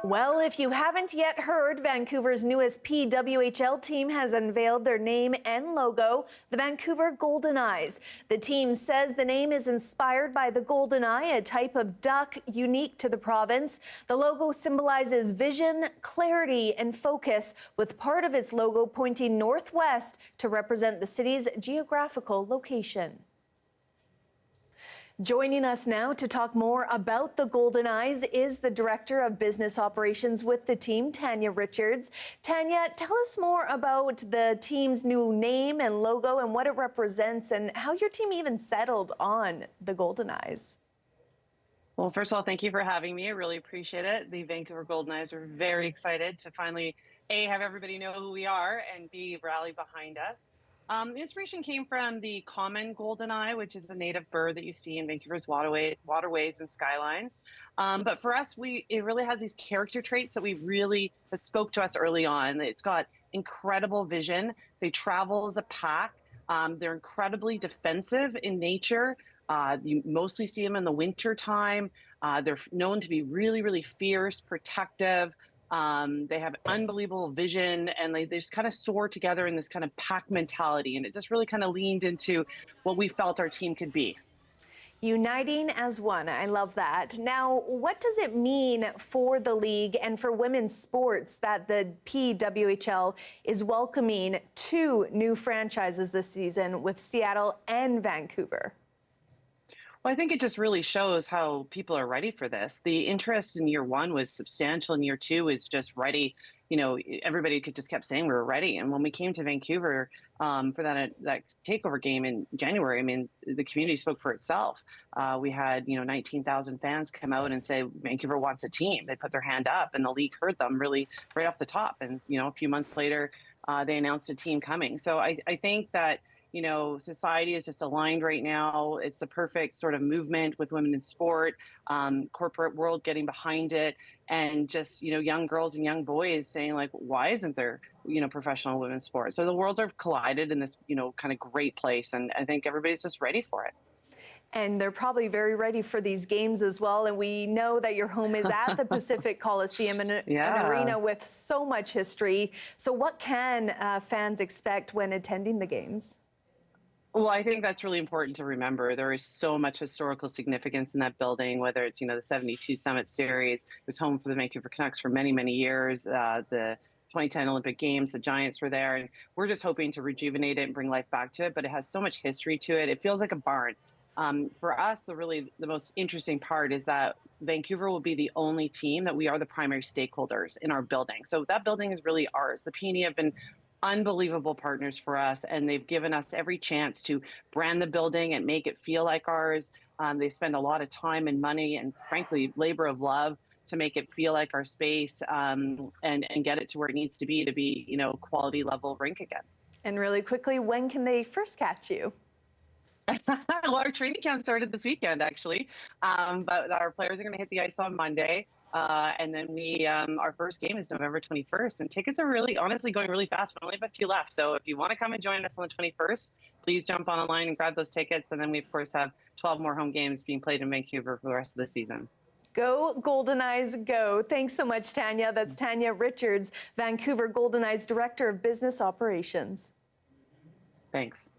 Well, if you haven't yet heard, Vancouver's newest PWHL team has unveiled their name and logo, the Vancouver Goldeneyes. The team says the name is inspired by the goldeneye, a type of duck unique to the province. The logo symbolizes vision, clarity, and focus, with part of its logo pointing northwest to represent the city's geographical location. Joining us now to talk more about the Goldeneyes is the Director of Business Operations with the team, Tania Richards. Tania, tell us more about the team's new name and logo and what it represents and how your team even settled on the Goldeneyes. Well, first of all, thank you for having me. I really appreciate it. The Vancouver Goldeneyes are very excited to finally, A, have everybody know who we are, and B, rally behind us. The inspiration came from the common goldeneye, which is a native bird that you see in Vancouver's waterways and skylines. But for us, it really has these character traits that spoke to us early on. It's got incredible vision. They travel as a pack. They're incredibly defensive in nature. You mostly see them in the winter time. They're known to be really, really fierce, protective. They have unbelievable vision, and they just kind of soar together in this kind of pack mentality. And it just really kind of leaned into what we felt our team could be. Uniting as one. I love that. Now, what does it mean for the league and for women's sports that the PWHL is welcoming two new franchises this season with Seattle and Vancouver? Well, I think it just really shows how people are ready for this. The interest in year one was substantial, and year two is just ready. You know, everybody just kept saying we were ready. And when we came to Vancouver for that takeover game in January, I mean, the community spoke for itself. We had 19,000 fans come out and say Vancouver wants a team. They put their hand up, and the league heard them really right off the top. And a few months later, they announced a team coming. So I think that society is just aligned right now. It's the perfect sort of movement with women in sport, corporate world getting behind it, and just, young girls and young boys saying, like, why isn't there, professional women's sport? So the worlds have collided in this, kind of great place. And I think everybody's just ready for it. And they're probably very ready for these games as well. And we know that your home is at the Pacific Coliseum, an arena with so much history. So what can fans expect when attending the games? Well, I think that's really important to remember. There is so much historical significance in that building, whether it's, the 72 Summit Series. It was home for the Vancouver Canucks for many, many years. The 2010 Olympic Games, the Giants were there. And we're just hoping to rejuvenate it and bring life back to it. But it has so much history to it. It feels like a barn. For us, the most interesting part is that Vancouver will be the only team that we are the primary stakeholders in our building. So that building is really ours. The PNE have been unbelievable partners for us, and they've given us every chance to brand the building and make it feel like ours. They spend a lot of time and money and, frankly, labor of love to make it feel like our space, and get it to where it needs to be, quality level rink again. And really quickly, when can they first catch you? Well, our training camp started this weekend, actually, but our players are going to hit the ice on Monday. And then our first game is November 21st, and tickets are really, honestly, going really fast. We only have a few left. So if you want to come and join us on the 21st, please jump online and grab those tickets. And then we, of course, have 12 more home games being played in Vancouver for the rest of the season. Go Goldeneyes, go. Thanks so much, Tania. That's Tania Richards, Vancouver Goldeneyes Director of Business Operations. Thanks.